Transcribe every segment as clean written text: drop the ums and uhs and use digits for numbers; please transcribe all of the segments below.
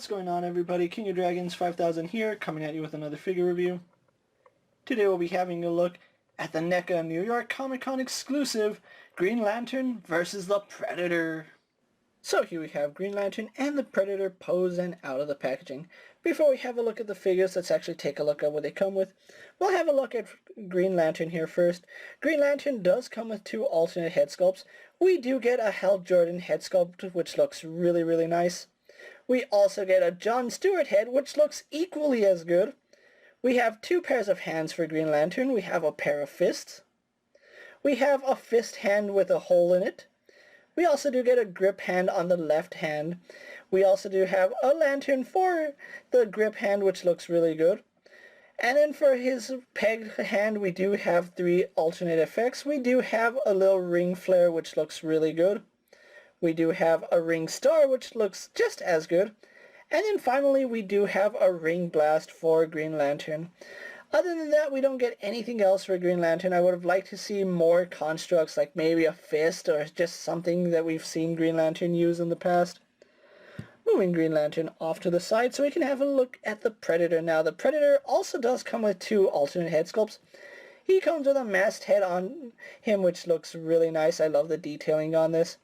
What's going on, everybody? KingofDragons 5000 here, coming at you with another figure review. Today we'll be having a look at the NECA New York Comic Con exclusive Green Lantern versus the Predator. So here we have Green Lantern and the Predator posed and out of the packaging. Before we have a look at the figures, let's actually take a look at what they come with. We'll have a look at Green Lantern here first. Green Lantern does come with two alternate head sculpts. We do get a Hal Jordan head sculpt, which looks really nice. We also get a John Stewart head, which looks equally as good. We have two pairs of hands for Green Lantern. We have a pair of fists. We have a fist hand with a hole in it. We also do get a grip hand on the left hand. We also do have a lantern for the grip hand, which looks really good. And then for his peg hand, we do have three alternate effects. We do have a little ring flare, which looks really good. We do have a ring star, which looks just as good. And then finally, we do have a ring blast for Green Lantern. Other than that, we don't get anything else for Green Lantern. I would have liked to see more constructs, like maybe a fist or just something that we've seen Green Lantern use in the past. Moving Green Lantern off to the side so we can have a look at the Predator now. The Predator also does come with two alternate head sculpts. He comes with a masked head on him, which looks really nice. I love the detailing on this.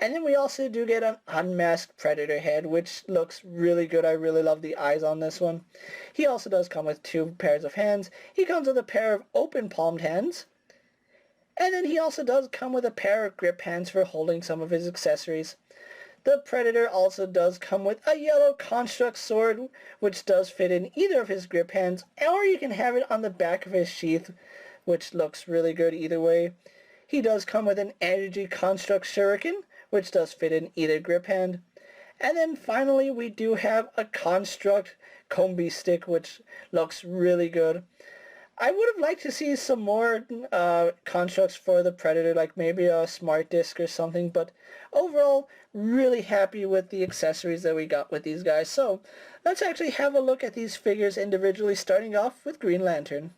And then we also do get an unmasked Predator head, which looks really good. I really love the eyes on this one. He also does come with two pairs of hands. He comes with a pair of open palmed hands. And then he also does come with a pair of grip hands for holding some of his accessories. The Predator also does come with a yellow construct sword, which does fit in either of his grip hands, or you can have it on the back of his sheath, which looks really good either way. He does come with an energy construct shuriken, which does fit in either grip hand. And then finally we do have a construct combi stick, which looks really good. I would have liked to see some more constructs for the Predator, like maybe a smart disc or something, but overall really happy with the accessories that we got with these guys. So let's actually have a look at these figures individually, starting off with Green Lantern.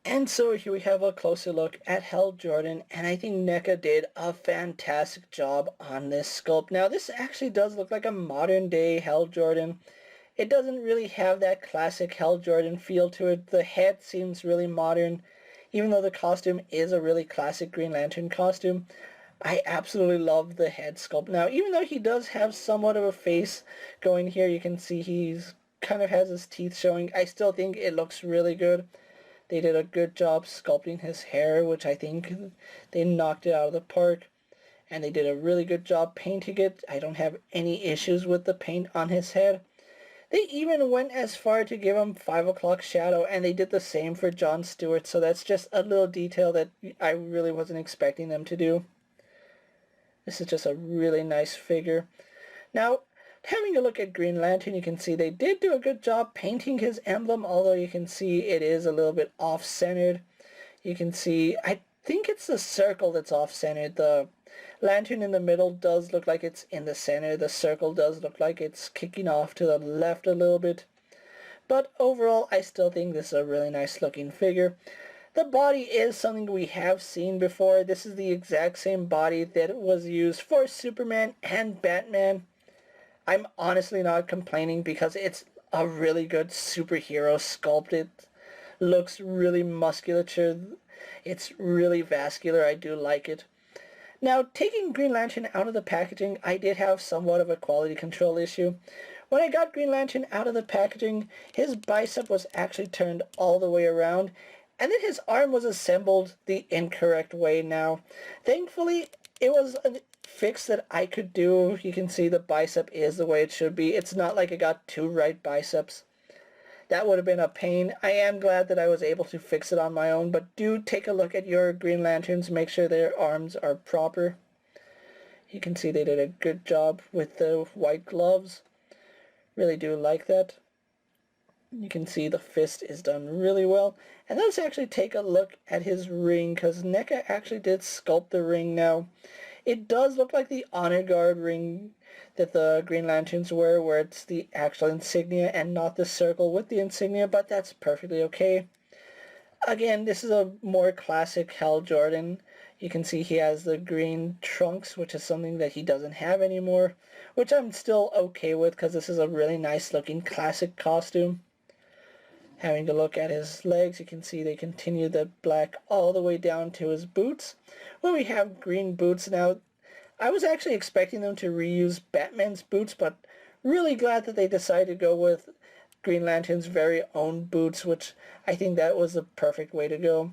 And so here we have a closer look at Hal Jordan, and I think NECA did a fantastic job on this sculpt. Now this actually does look like a modern day Hal Jordan. It doesn't really have that classic Hal Jordan feel to it. The head seems really modern, even though the costume is a really classic Green Lantern costume. I absolutely love the head sculpt. Now even though he does have somewhat of a face going here, you can see he's kind of has his teeth showing. I still think it looks really good. They did a good job sculpting his hair, which I think they knocked it out of the park. And they did a really good job painting it. I don't have any issues with the paint on his head. They even went as far to give him 5 o'clock shadow, and they did the same for John Stewart. So that's just a little detail that I really wasn't expecting them to do. This is just a really nice figure. Now, having a look at Green Lantern, you can see they did do a good job painting his emblem, although you can see it is a little bit off-centered. You can see, I think it's the circle that's off-centered. The lantern in the middle does look like it's in the center. The circle does look like it's kicking off to the left a little bit. But overall, I still think this is a really nice looking figure. The body is something we have seen before. This is the exact same body that was used for Superman and Batman. I'm honestly not complaining because it's a really good superhero sculpt. It looks really musculature. It's really vascular. I do like it. Now, taking Green Lantern out of the packaging, I did have somewhat of a quality control issue. When I got Green Lantern out of the packaging, his bicep was actually turned all the way around, and then his arm was assembled the incorrect way now. Thankfully, it was a fix that I could do. You can see the bicep is the way it should be. It's not like I got two right biceps. That would have been a pain. I am glad that I was able to fix it on my own, but do take a look at your Green Lanterns. Make sure their arms are proper. You can see they did a good job with the white gloves. Really do like that. You can see the fist is done really well. And let's actually take a look at his ring, because NECA actually did sculpt the ring now. It does look like the Honor Guard ring that the Green Lanterns wear, where it's the actual insignia and not the circle with the insignia, but that's perfectly okay. Again, this is a more classic Hal Jordan. You can see he has the green trunks, which is something that he doesn't have anymore, which I'm still okay with because this is a really nice looking classic costume. Having a look at his legs, you can see they continue the black all the way down to his boots, where we have green boots. Now, I was actually expecting them to reuse Batman's boots, but really glad that they decided to go with Green Lantern's very own boots, which I think that was the perfect way to go.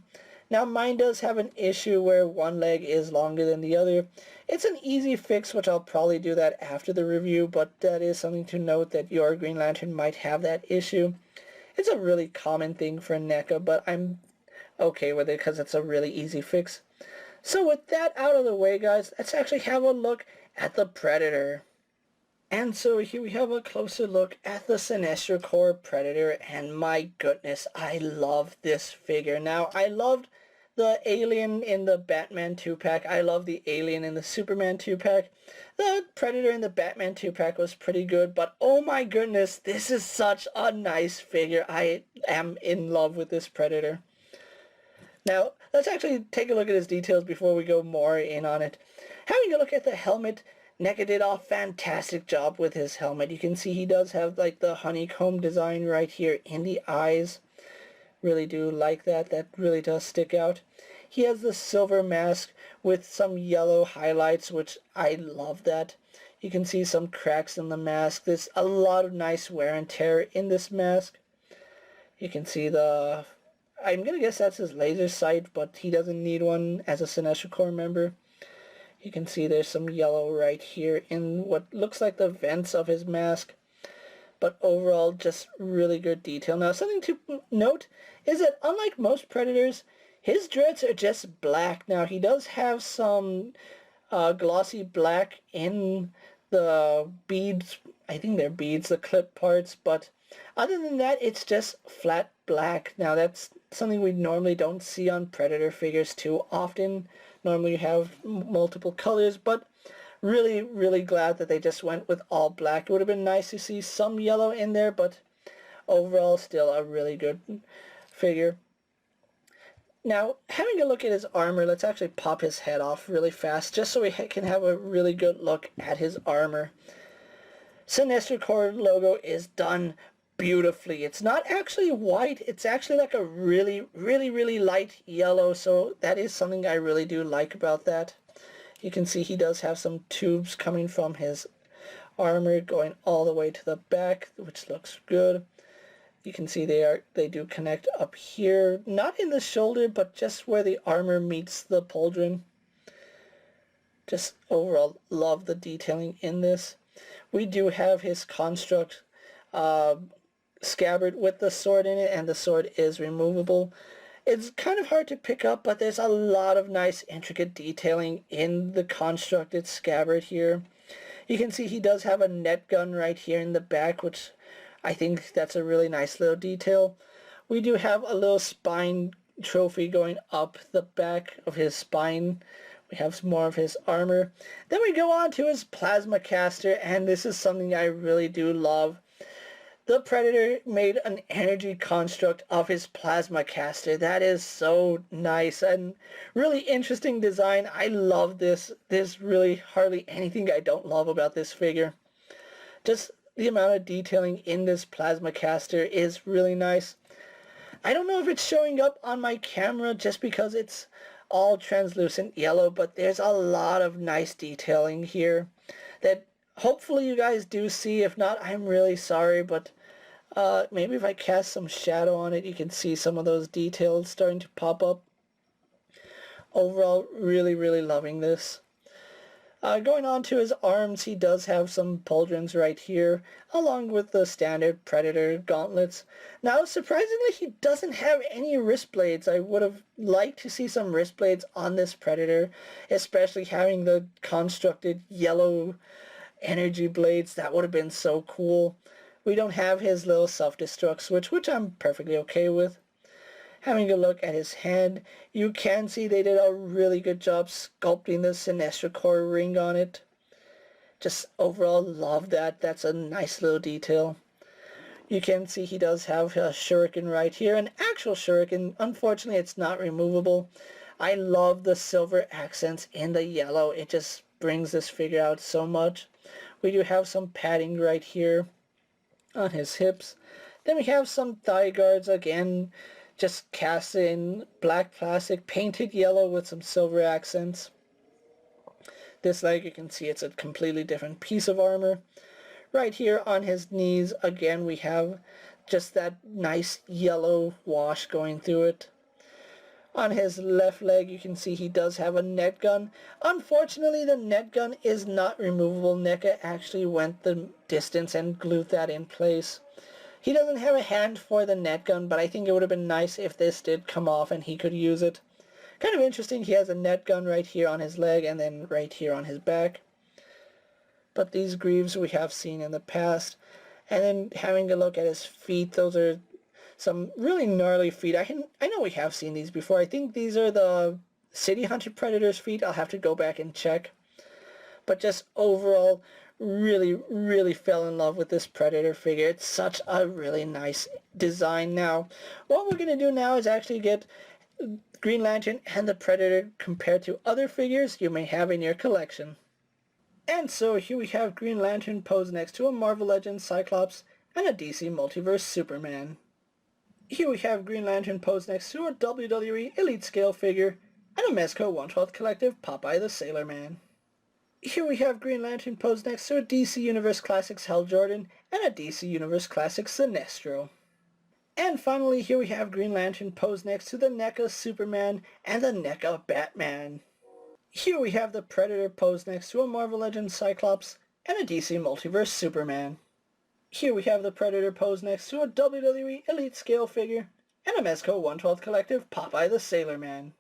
Now, mine does have an issue where one leg is longer than the other. It's an easy fix, which I'll probably do that after the review, but that is something to note that your Green Lantern might have that issue. It's a really common thing for NECA, but I'm okay with it because it's a really easy fix. So with that out of the way, guys, let's actually have a look at the Predator. And so here we have a closer look at the Sinestro Corps Predator, and my goodness, I love this figure. Now, I loved the alien in the Batman 2-pack. I love the alien in the Superman 2-pack. The Predator in the Batman 2-pack was pretty good, but oh my goodness, this is such a nice figure. I am in love with this Predator. Now, let's actually take a look at his details before we go more in on it. Having a look at the helmet, NECA did a fantastic job with his helmet. You can see he does have like the honeycomb design right here in the eyes. Really do like that. That really does stick out. He has the silver mask with some yellow highlights, which I love that. You can see some cracks in the mask. There's a lot of nice wear and tear in this mask. You can see the... I'm going to guess that's his laser sight, but he doesn't need one as a Sinestro Corps member. You can see there's some yellow right here in what looks like the vents of his mask. But overall, just really good detail. Now, something to note is that unlike most Predators, his dreads are just black. Now, he does have some glossy black in the beads. I think they're beads, the clip parts. But other than that, it's just flat black. Now, that's something we normally don't see on Predator figures too often. Normally you have multiple colors, but really, really glad that they just went with all black. It would have been nice to see some yellow in there, but overall still a really good figure. Now, having a look at his armor, let's actually pop his head off really fast, just so we can have a really good look at his armor. Sinestro Corps logo is done beautifully. It's not actually white, it's actually like a really, really, really light yellow, so that is something I really do like about that. You can see he does have some tubes coming from his armor going all the way to the back, which looks good. You can see they do connect up here, not in the shoulder, but just where the armor meets the pauldron. Just overall love the detailing in this. We do have his construct scabbard with the sword in it, and the sword is removable. It's kind of hard to pick up, but there's a lot of nice intricate detailing in the constructed scabbard here. You can see he does have a net gun right here in the back, which I think that's a really nice little detail. We do have a little spine trophy going up the back of his spine. We have some more of his armor. Then we go on to his plasma caster, and this is something I really do love. The Predator made an energy construct of his plasma caster. That is so nice and really interesting design. I love this. There's really hardly anything I don't love about this figure. Just the amount of detailing in this plasma caster is really nice. I don't know if it's showing up on my camera just because it's all translucent yellow, but there's a lot of nice detailing here that hopefully you guys do see. If not, I'm really sorry, but maybe if I cast some shadow on it, you can see some of those details starting to pop up. Overall, really, really loving this. Going on to his arms, he does have some pauldrons right here, along with the standard Predator gauntlets. Now, surprisingly, he doesn't have any wrist blades. I would have liked to see some wrist blades on this Predator, especially having the constructed yellow energy blades. That would have been so cool. We don't have his little self-destruct switch, which I'm perfectly okay with. Having a look at his hand, you can see they did a really good job sculpting the Sinestro Corps ring on it. Just overall love that. That's a nice little detail. You can see he does have a shuriken right here, an actual shuriken. Unfortunately, it's not removable. I love the silver accents in the yellow. It just brings this figure out so much. We do have some padding right here on his hips. Then we have some thigh guards, again, just cast in black plastic, painted yellow with some silver accents. This leg, you can see it's a completely different piece of armor. Right here on his knees, again, we have just that nice yellow wash going through it. On his left leg, you can see he does have a net gun. Unfortunately, the net gun is not removable. NECA actually went the distance and glued that in place. He doesn't have a hand for the net gun, but I think it would have been nice if this did come off and he could use it. Kind of interesting, he has a net gun right here on his leg and then right here on his back. But these greaves we have seen in the past. And then having a look at his feet, those are some really gnarly feet. I know we have seen these before. I think these are the City Hunter Predator's feet. I'll have to go back and check. But just overall, really fell in love with this Predator figure. It's such a really nice design now. What we're going to do now is actually get Green Lantern and the Predator compared to other figures you may have in your collection. And so here we have Green Lantern posed next to a Marvel Legends Cyclops and a DC Multiverse Superman. Here we have Green Lantern posed next to a WWE Elite Scale figure and a Mezco 1/12 Collective Popeye the Sailor Man. Here we have Green Lantern posed next to a DC Universe Classics Hal Jordan and a DC Universe Classics Sinestro. And finally, here we have Green Lantern posed next to the NECA Superman and the NECA Batman. Here we have the Predator posed next to a Marvel Legends Cyclops and a DC Multiverse Superman. Here we have the Predator posed next to a WWE Elite Scale figure and a Mezco 1/12 Collective Popeye the Sailor Man.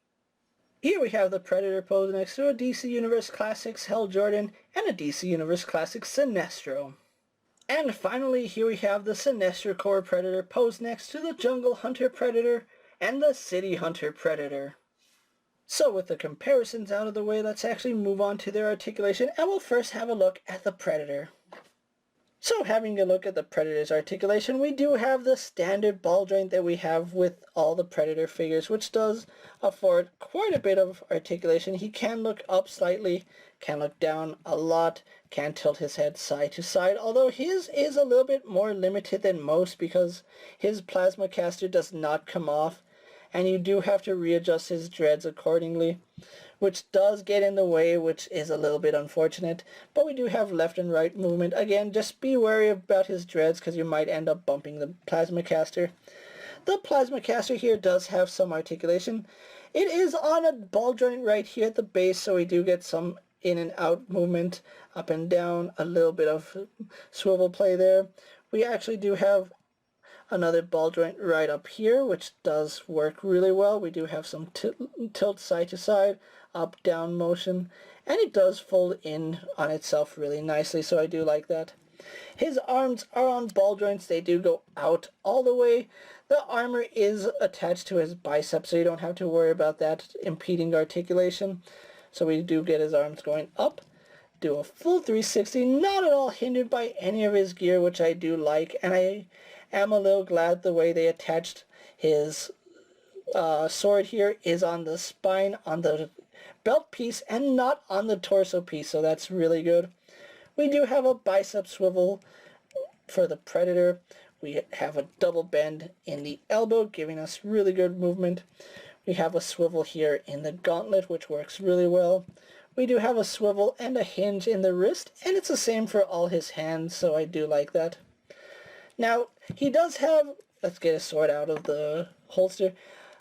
Here we have the Predator posed next to a DC Universe Classics Hal Jordan and a DC Universe Classics Sinestro. And finally, here we have the Sinestro Corps Predator posed next to the Jungle Hunter Predator and the City Hunter Predator. So with the comparisons out of the way, let's actually move on to their articulation, and we'll first have a look at the Predator. So having a look at the Predator's articulation, we do have the standard ball joint that we have with all the Predator figures, which does afford quite a bit of articulation. He can look up slightly, can look down a lot, can tilt his head side to side, although his is a little bit more limited than most because his plasma caster does not come off, and you do have to readjust his dreads accordingly, which does get in the way, which is a little bit unfortunate. But we do have left and right movement. Again, just be wary about his dreads because you might end up bumping the plasma caster. The plasma caster here does have some articulation. It is on a ball joint right here at the base, so we do get some in and out movement, up and down, a little bit of swivel play there. We actually do have another ball joint right up here, which does work really well. We do have some tilt side to side, up down motion, and it does fold in on itself really nicely, so I do like that. His arms are on ball joints. They do go out all the way. The armor is attached to his bicep, so you don't have to worry about that impeding articulation. So we do get his arms going up, do a full 360, not at all hindered by any of his gear, which I do like, and I am a little glad the way they attached his sword here is on the spine, on the belt piece, and not on the torso piece, so that's really good. We do have a bicep swivel for the Predator. We have a double bend in the elbow, giving us really good movement. We have a swivel here in the gauntlet, which works really well. We do have a swivel and a hinge in the wrist, and it's the same for all his hands, so I do like that. Now, he does have, let's get his sword out of the holster,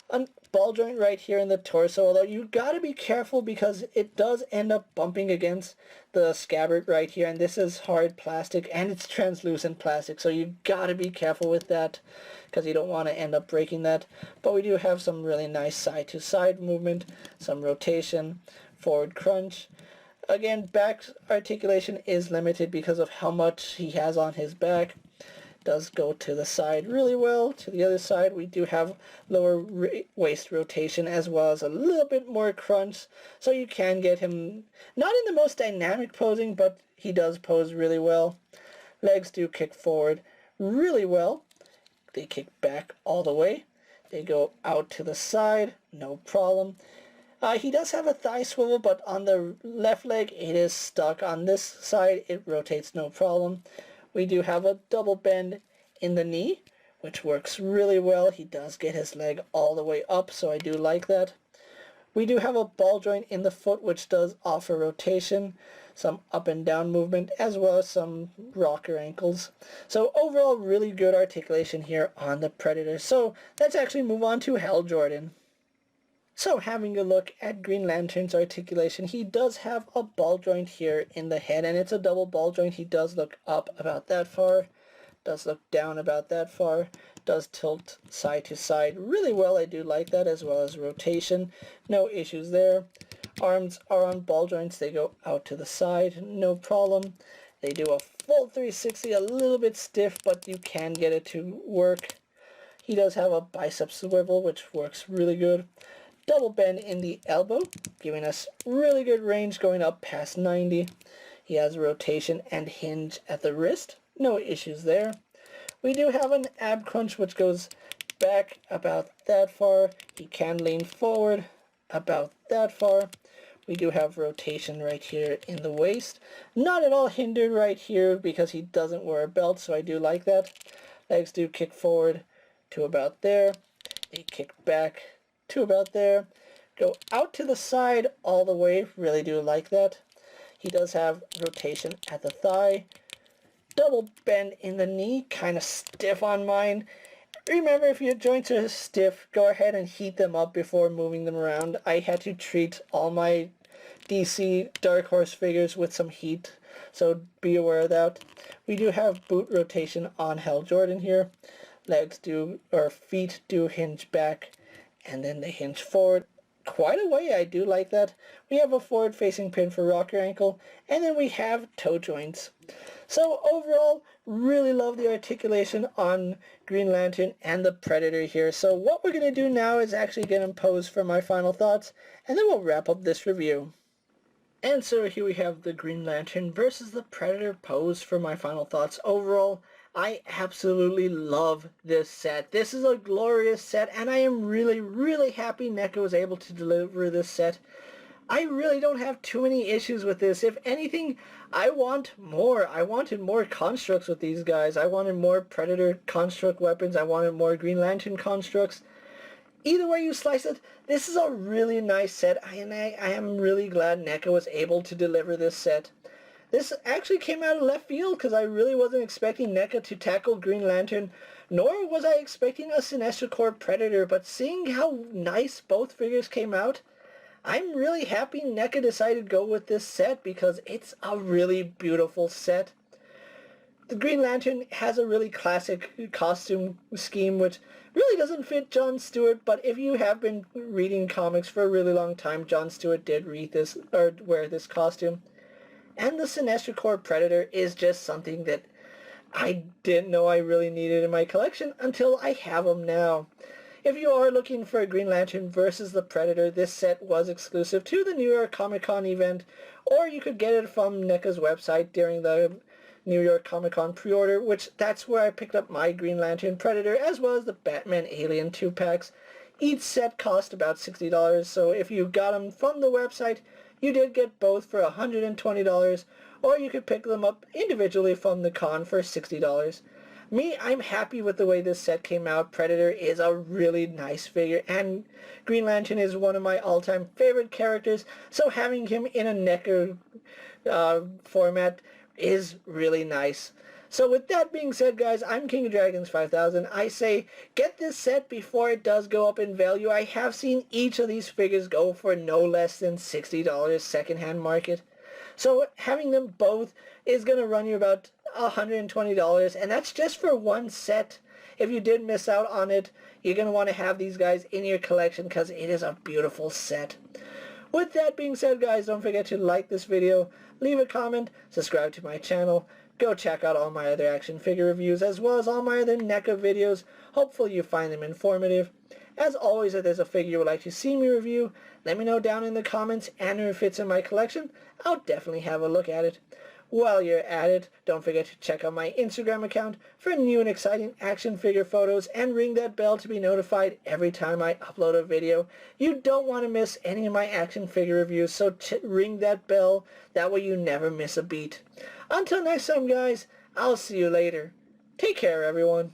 a ball joint right here in the torso, although you gotta be careful because it does end up bumping against the scabbard right here, and this is hard plastic and it's translucent plastic, so you gotta be careful with that because you don't want to end up breaking that. But we do have some really nice side to side movement, some rotation, forward crunch. Again, back articulation is limited because of how much he has on his back. Does go to the side really well. To the other side, we do have lower waist rotation as well as a little bit more crunch, so you can get him not in the most dynamic posing, but he does pose really well. Legs do kick forward really well. They kick back all the way. They go out to the side, no problem. He does have a thigh swivel, but on the left leg it is stuck. On this side it rotates no problem. We do have a double bend in the knee, which works really well. He does get his leg all the way up, so I do like that. We do have a ball joint in the foot, which does offer rotation, some up and down movement, as well as some rocker ankles. So overall, really good articulation here on the Predator. So let's actually move on to Hal Jordan. So having a look at Green Lantern's articulation, he does have a ball joint here in the head, and it's a double ball joint. He does look up about that far, does look down about that far, does tilt side to side really well. I do like that, as well as rotation. No issues there. Arms are on ball joints. They go out to the side. No problem. They do a full 360, a little bit stiff, but you can get it to work. He does have a bicep swivel, which works really good. Double bend in the elbow, giving us really good range going up past 90. He has rotation and hinge at the wrist. No issues there. We do have an ab crunch, which goes back about that far. He can lean forward about that far. We do have rotation right here in the waist. Not at all hindered right here because he doesn't wear a belt, so I do like that. Legs do kick forward to about there. They kick back to about there. Go out to the side all the way. Really do like that. He does have rotation at the thigh. Double bend in the knee, kind of stiff on mine. Remember, if your joints are stiff, go ahead and heat them up before moving them around. I had to treat all my DC Dark Horse figures with some heat, so be aware of that. We do have boot rotation on Hal Jordan here. Legs do, or feet do hinge back, and then they hinge forward quite a way. I do like that. We have a forward facing pin for rocker ankle, and then we have toe joints. So overall, really love the articulation on Green Lantern and the Predator here. So what we're going to do now is actually get him posed for my final thoughts, and then we'll wrap up this review. And so here we have the Green Lantern versus the Predator pose for my final thoughts. Overall, I absolutely love this set. This is a glorious set, and I am really, really happy NECA was able to deliver this set. I really don't have too many issues with this. If anything, I want more. I wanted more constructs with these guys. I wanted more Predator construct weapons. I wanted more Green Lantern constructs. Either way you slice it, this is a really nice set, and I am really glad NECA was able to deliver this set. This actually came out of left field because I really wasn't expecting NECA to tackle Green Lantern, nor was I expecting a Sinestro Corps Predator, but seeing how nice both figures came out, I'm really happy NECA decided to go with this set because it's a really beautiful set. The Green Lantern has a really classic costume scheme which really doesn't fit John Stewart, but if you have been reading comics for a really long time, John Stewart did read this or wear this costume. And the Sinestro Corps Predator is just something that I didn't know I really needed in my collection until I have them now. If you are looking for a Green Lantern versus the Predator, this set was exclusive to the New York Comic Con event, or you could get it from NECA's website during the New York Comic Con pre-order, which that's where I picked up my Green Lantern Predator, as well as the Batman Alien 2-packs. Each set cost about $60, so if you got them from the website, you did get both for $120, or you could pick them up individually from the con for $60. Me, I'm happy with the way this set came out. Predator is a really nice figure, and Green Lantern is one of my all-time favorite characters, so having him in a NECA format is really nice. So with that being said, guys, I'm King of Dragons 5000. I say get this set before it does go up in value. I have seen each of these figures go for no less than $60 secondhand market. So having them both is going to run you about $120, and that's just for one set. If you did miss out on it, you're going to want to have these guys in your collection because it is a beautiful set. With that being said, guys, don't forget to like this video, leave a comment, subscribe to my channel, go check out all my other action figure reviews as well as all my other NECA videos. Hopefully you find them informative. As always, if there's a figure you would like to see me review, let me know down in the comments, and if it's in my collection, I'll definitely have a look at it. While you're at it, don't forget to check out my Instagram account for new and exciting action figure photos and ring that bell to be notified every time I upload a video. You don't want to miss any of my action figure reviews, so ring that bell. That way you never miss a beat. Until next time, guys, I'll see you later. Take care, everyone.